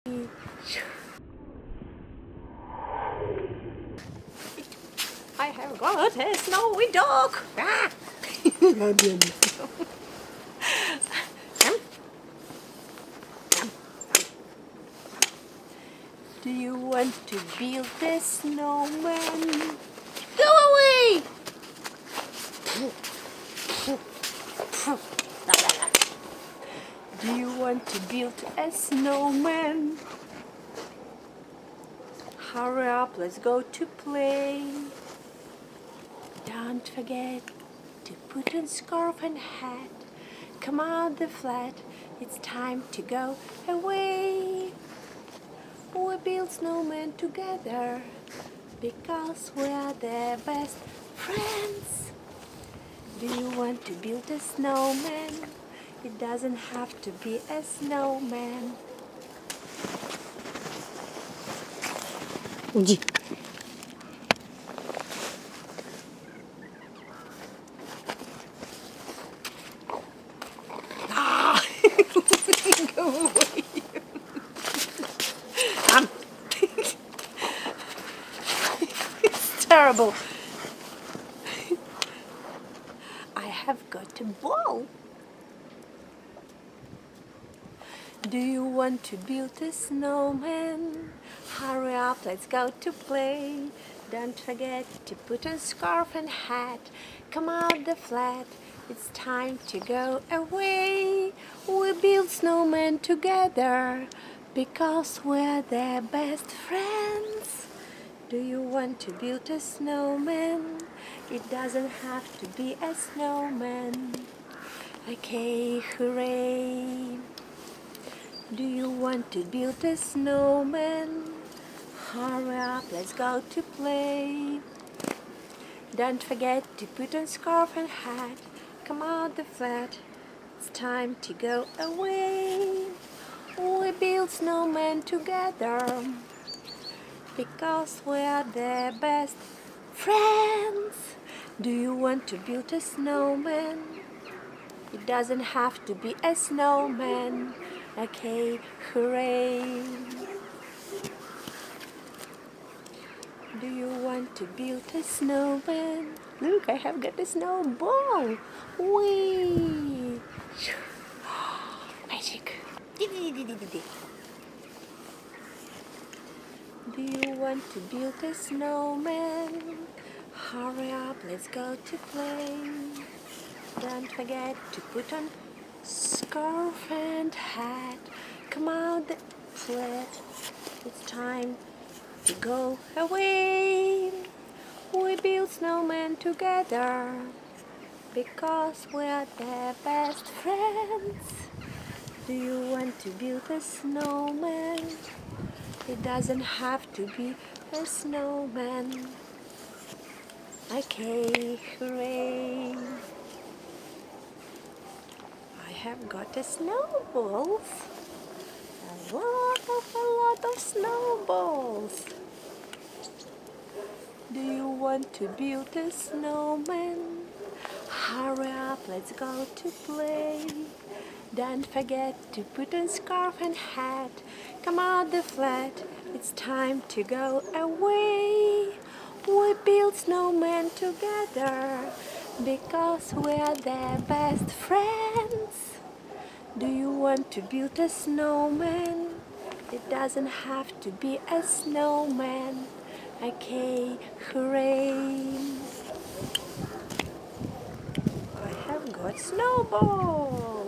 I have got a snowy dog. Ah. Do you want to build a snowman? Go away! Do you want to build a snowman? Hurry up, let's go to play. Don't forget to put on scarf and hat. Come out the flat, it's time to go away. We build snowmen together because we are the best friends. Do you want to build a snowman? It doesn't have to be a snowman. Ah! Go away. It's terrible. I have got a ball. Do you want to build a snowman? Hurry up, let's go to play. Don't forget to put on scarf and hat. Come out the flat, it's time to go away. We build snowmen together because we're the best friends. Do you want to build a snowman? It doesn't have to be a snowman. Okay, hooray! Do you want to build a snowman? Hurry up, let's go to play. Don't forget to put on scarf and hat. Come out the flat, it's time to go away. We build snowmen together because we are the best friends. Do you want to build a snowman? It doesn't have to be a snowman. Okay, hooray! Do you want to build a snowman? Look, I have got a snowball. Whee! Magic. Do you want to build a snowman? Hurry up, let's go to play. Don't forget to put on scarf and hat. Come out the flat, it's time to go away. We build snowmen together because we're the best friends. Do you want to build a snowman? It doesn't have to be a snowman. Okay, hooray! I have got a snowballs. A lot of snowballs. Do you want to build a snowman? Hurry up, let's go to play. Don't forget to put on scarf and hat. Come out the flat, it's time to go away. We build snowmen together because we're the best friends. Do you want to build a snowman? It doesn't have to be a snowman. Okay, hooray! I have got snowballs.